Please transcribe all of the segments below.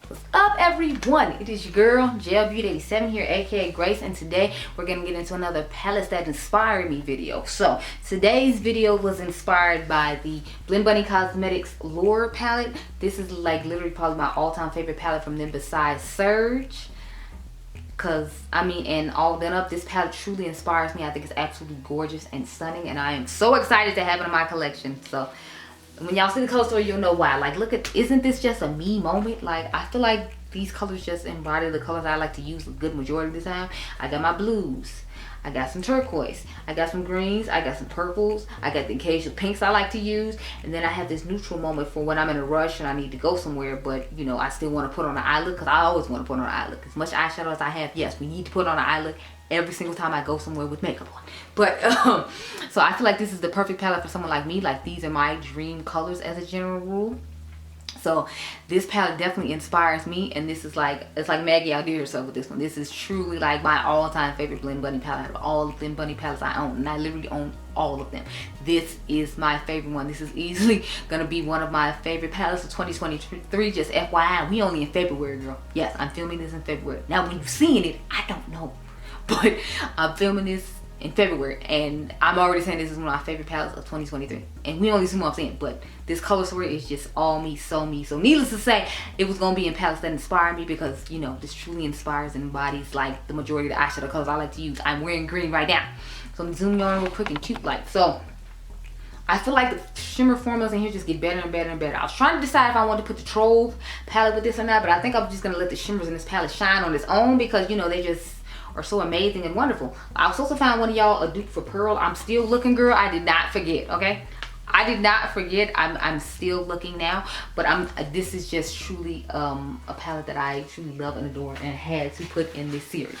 What's up, everyone? It is your girl GELBEAUTY 87 here, aka Grace, and today we're gonna get into another palettes that inspired me video. So today's video was inspired by the Blend Bunny Cosmetics Lure palette. This is like literally probably my all-time favorite palette from them besides Surge. Cause I mean, and all done up, this palette truly inspires me. I think it's absolutely gorgeous and stunning, and I am so excited to have it in my collection. So when y'all see the color story, you'll know why. Like, look at, isn't this just a me moment? Like, I feel like these colors just embody the colors I like to use a good majority of the time. I got my blues, I got some turquoise, I got some greens, I got some purples, I got the occasional pinks I like to use, and then I have this neutral moment for when I'm in a rush and I need to go somewhere, but you know, I still want to put on an eye look, because I always want to put on an eye look. As much eyeshadow as I have, yes, we need to put on an eye look every single time I go somewhere with makeup on. But so I feel like this is the perfect palette for someone like me. Like, these are my dream colors as a general rule. So this palette definitely inspires me, and this is like, it's like Maggie outdid herself with this one. This is truly like my all-time favorite Blend Bunny palette. Out of all the Blend Bunny palettes I own, and I literally own all of them, this is my favorite one. This is easily gonna be one of my favorite palettes of 2023. Just FYI, we only in February, girl. Yes, I'm filming this in February. Now when you're seeing it, I don't know, but I'm filming this in February, and I'm already saying this is one of my favorite palettes of 2023, and we only see what I'm saying, but this color story is just all me, so me. So needless to say, it was gonna be in palettes that inspire me, because you know, this truly inspires and embodies like the majority of the eyeshadow colors I like to use. I'm wearing green right now, so I'm zooming on real quick and cute like. So I feel like the shimmer formulas in here just get better and better and better. I was trying to decide if I wanted to put the Trove palette with this or not, but I think I'm just gonna let the shimmers in this palette shine on its own, because you know, they just are so amazing and wonderful. I was supposed to find one of y'all a dupe for Pearl. I'm still looking, girl. I did not forget, okay? I did not forget. I'm still looking now, but this is just truly a palette that I truly love and adore, and had to put in this series.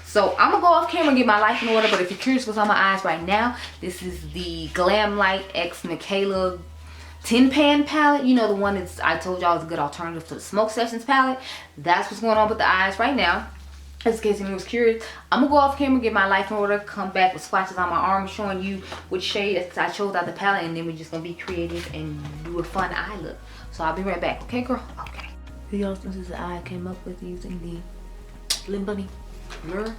So I'm gonna go off camera and get my life in order, but if you're curious what's on my eyes right now, this is the Glam Light X Michaela Tin Pan palette. You know, the one that's, I told y'all, is a good alternative to the Smoke Sessions palette. That's what's going on with the eyes right now. Just in case anyone was curious, I'm gonna go off camera, get my life in order, come back with swatches on my arm showing you which shade I chose out the palette, and then we're just gonna be creative and do a fun eye look. So I'll be right back, okay, girl? Okay. Here y'all, this is the eye I came up with using the Blend Bunny Lure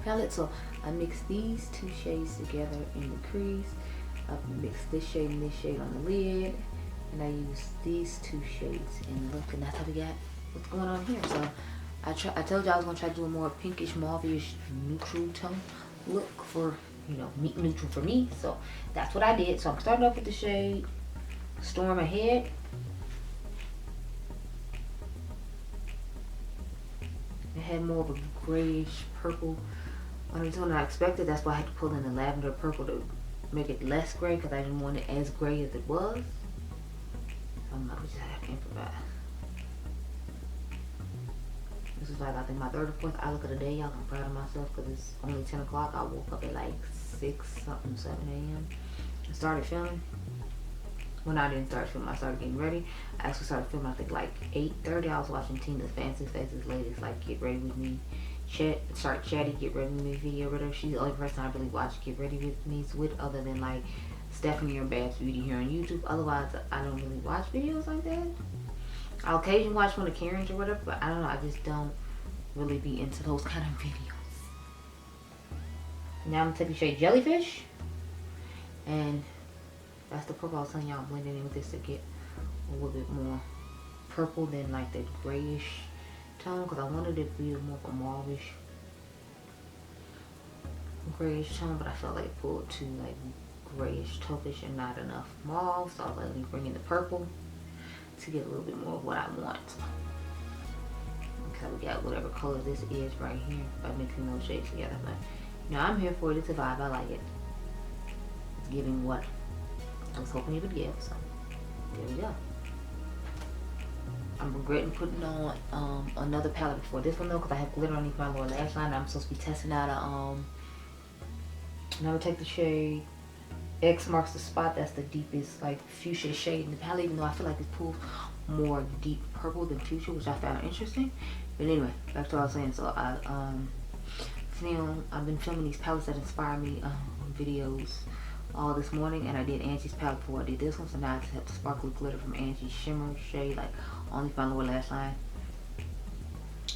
palette. So I mixed these two shades together in the crease. I mixed this shade and this shade on the lid, and I used these two shades in the look, and that's how we got what's going on here. So I told you I was gonna try to do a more pinkish, mauve-ish, neutral tone look for, you know, neutral for me. So that's what I did. So I'm starting off with the shade Storm Ahead. It had more of a grayish purple undertone than I expected. That's why I had to pull in the lavender purple to make it less gray, because I didn't want it as gray as it was. I'm not just have to improvise. This is like, I think, my third or fourth eye look of the day, y'all. I'm proud of myself, because it's only 10 o'clock. I woke up at like 6 something, 7 a.m. I started filming. When I didn't start filming, I started getting ready. I actually started filming, I think, like 8:30. I was watching Tina's Fancy Faces latest, like, Get Ready With Me. Chatty Get Ready With Me video with her. She's the only person I really watch Get Ready With Me with, other than like Stephanie or Babs Beauty here on YouTube. Otherwise, I don't really watch videos like that. I'll occasionally watch one of Karen's or whatever, but I don't know, I just don't really be into those kind of videos. Now I'm taking shade Jellyfish, and that's the purple I was telling y'all I'm blending in with this to get a little bit more purple than like that grayish tone, because I wanted it to be more of a mauve-ish, grayish tone, but I felt like it pulled too like grayish, taupe-ish, and not enough mauve, so I was like, let me bring in the purple to get a little bit more of what I want. Okay, we got whatever color this is right here by mixing those shades together. But you know, I'm here for it. It's a vibe. I like it. It's giving what I was hoping it would give. So there we go. I'm regretting putting on another palette before this one though, because I have glitter underneath my lower lash line. I'm supposed to be testing out a and I'm gonna take the shade X Marks the Spot. That's the deepest like fuchsia shade in the palette, even though I feel like it pulls more deep purple than fuchsia, which I found interesting. But anyway, back to what I was saying. So I've been filming these palettes that inspire me videos all this morning, and I did Angie's palette before I did this one, so now I just have the sparkly glitter from Angie's shimmer shade, like only found lower lash line.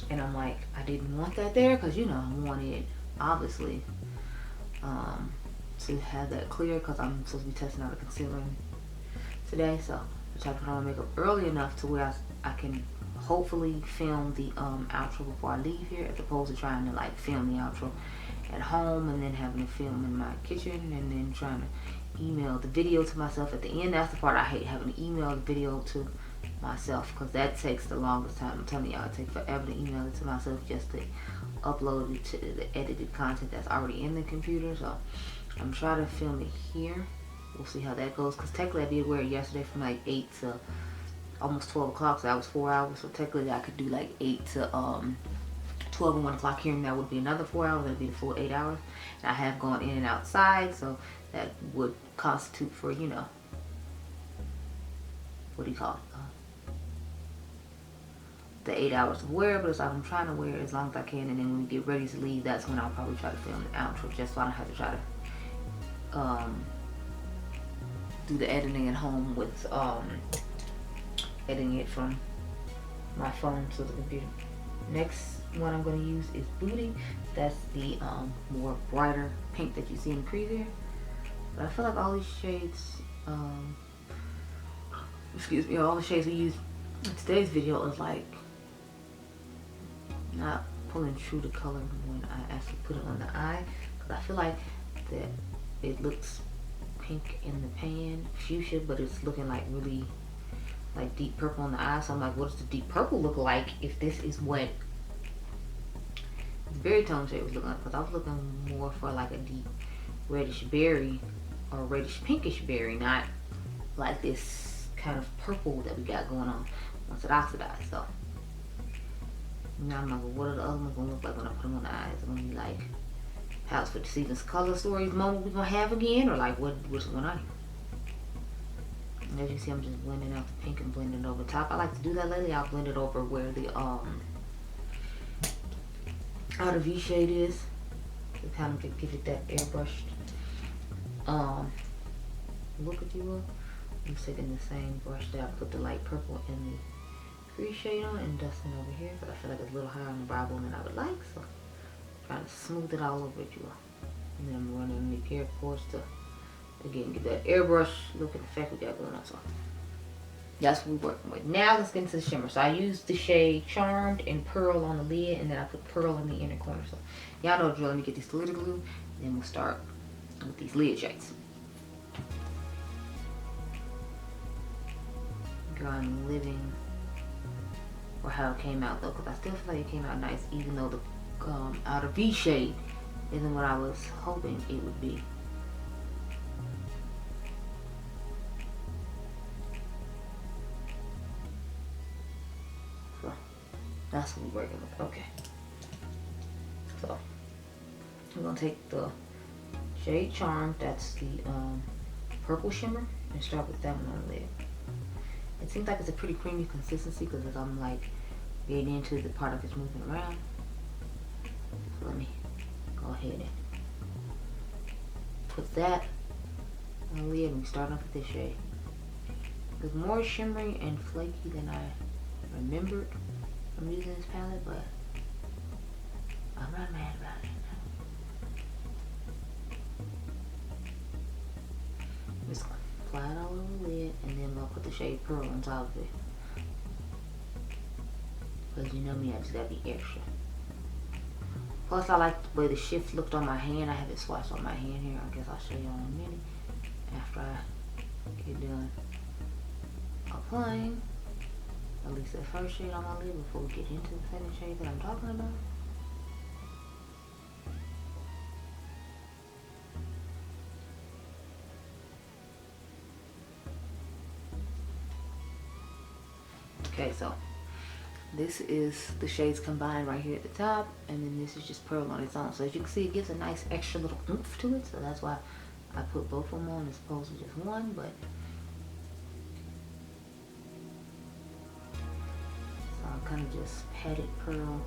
And I'm like, I didn't want that there because, you know, I wanted obviously to have that clear because I'm supposed to be testing out a concealer today. So I tried to put on my makeup early enough to where I can hopefully film the outro before I leave here, as opposed to trying to like film the outro at home and then having to film in my kitchen and then trying to email the video to myself at the end. That's the part I hate, having to email the video to myself, because that takes the longest time. I'm telling y'all, it takes forever to email it to myself just to upload it to the edited content that's already in the computer. So I'm trying to film it here. We'll see how that goes, because technically I did wear it yesterday from like 8 to almost 12 o'clock, so that was 4 hours. So technically I could do like 8 to 12 and 1 o'clock here, and that would be another 4 hours. That'd be the full 8 hours. And I have gone in and outside, so that would constitute for, you know, what do you call it, the 8 hours of wear. But it's like I'm trying to wear as long as I can, and then when we get ready to leave, that's when I'll probably try to film the outro, just so I don't have to try to do the editing at home with editing it from my phone to the computer. Next one I'm going to use is Beauty. That's the more brighter pink that you see in the preview. But I feel like all these shades, excuse me, all the shades we use in today's video is like not pulling true to color when I actually put it on the eye, because I feel like that it looks pink in the pan, fuchsia, but it's looking like really like deep purple on the eye. So I'm like, what does the deep purple look like if this is what the berry tone shade was looking like? Because I was looking more for like a deep reddish berry or reddish pinkish berry, not like this kind of purple that we got going on once it oxidized. So now I'm like, well, what are the other ones gonna look like when I put them on the eyes? It's gonna be like House for the Seasons Color Stories moment we're gonna have again, or like what's going on? And as you see, I'm just blending out the pink and blending it over top. I like to do that lately. I'll blend it over where the outer V shade is, to kind of give it that airbrushed look, if you will. I'm taking the same brush that I put the light purple and the crease shade on and dusting over here, but I feel like it's a little higher on the brow bone than I would like, so trying to smooth it all over, if you will. And then I'm running the hair, of course, to again get that airbrush look and effect we got going on. So that's what we're working with. Now let's get into the shimmer. So I used the shade Charmed and Pearl on the lid, and then I put Pearl in the inner corner. So y'all know the drill. Let me get this glitter glue, and then we'll start with these lid shades. Girl, I'm living for how it came out though, because I still feel like it came out nice, even though the outer V shade isn't what I was hoping it would be. So that's what we're working with. Okay, so I'm gonna take the shade Charm, that's the purple shimmer, and start with that one on the lid. It seems like it's a pretty creamy consistency because as I'm like getting into the part of it's moving around. So let me go ahead and put that on the lid, and we start off with this shade. It's more shimmery and flaky than I remembered from using this palette, but I'm not mad about it. Just apply it all over the lid, and then I'll put the shade Pearl on top of it. Because you know me, I just gotta be extra. Plus, I like the way the shift looked on my hand. I have it swatched on my hand here. I guess I'll show you in a minute after I get done applying at least the first shade on my lid before we get into the second shade that I'm talking about. Okay, so this is the shades combined right here at the top, and then this is just Pearl on its own. So as you can see, it gives a nice extra little oomph to it, so that's why I put both of them on as opposed to just one. But so I'll kind of just pat it Pearl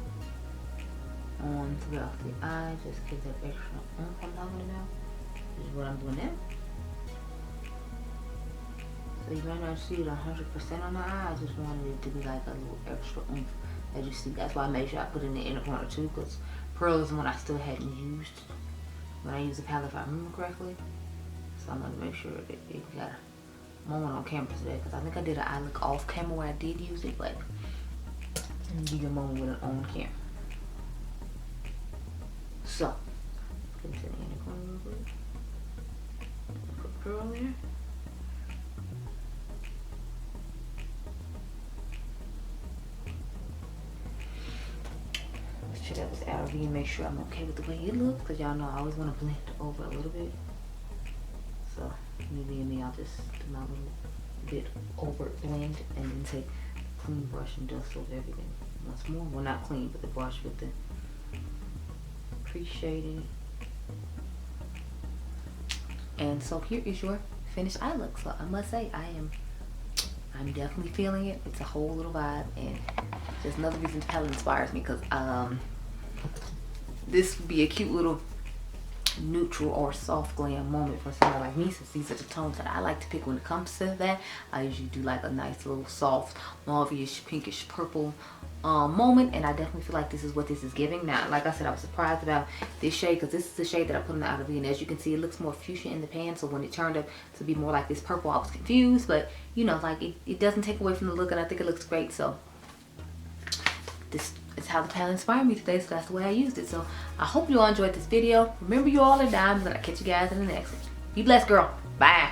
on throughout the eye, just give that extra oomph I'm talking about. This is what I'm doing now. So you might not see it 100% on my eye. I just wanted it to be like a little extra oomph. As you see, that's why I made sure I put it in the inner corner too, because pearl is one I still hadn't used when I used the palette, if I remember correctly. So I'm gonna make sure that it got a moment on camera today, because I think I did an eye look off camera where I did use it, but do your moment with it on camera. So, get into the inner corner real quick. Put pearl there. Let's check out this outer V and make sure I'm okay with the way it looks, because y'all know I always want to blend over a little bit. So, maybe I'll just do my little bit over blend and then take a clean brush and dust over everything once more. Well, not clean, but the brush with the pre-shading. And so here is your finished eye look. So I must say I'm definitely feeling it. It's a whole little vibe, and just another reason the palette inspires me, because this would be a cute little neutral or soft glam moment for somebody like me, since these are the tones that I like to pick when it comes to that. I usually do like a nice little soft mauve-ish pinkish purple moment, and I definitely feel like this is what this is giving. Now, like I said, I was surprised about this shade, because this is the shade that I put in the outer V, and as you can see, it looks more fuchsia in the pan. So when it turned up to be more like this purple, I was confused, but you know, like it doesn't take away from the look, and I think it looks great. So this is how the palette inspired me today, so that's the way I used it. So I hope you all enjoyed this video. Remember, you all are diamonds, and I'll catch you guys in the next one. Be blessed, girl. Bye.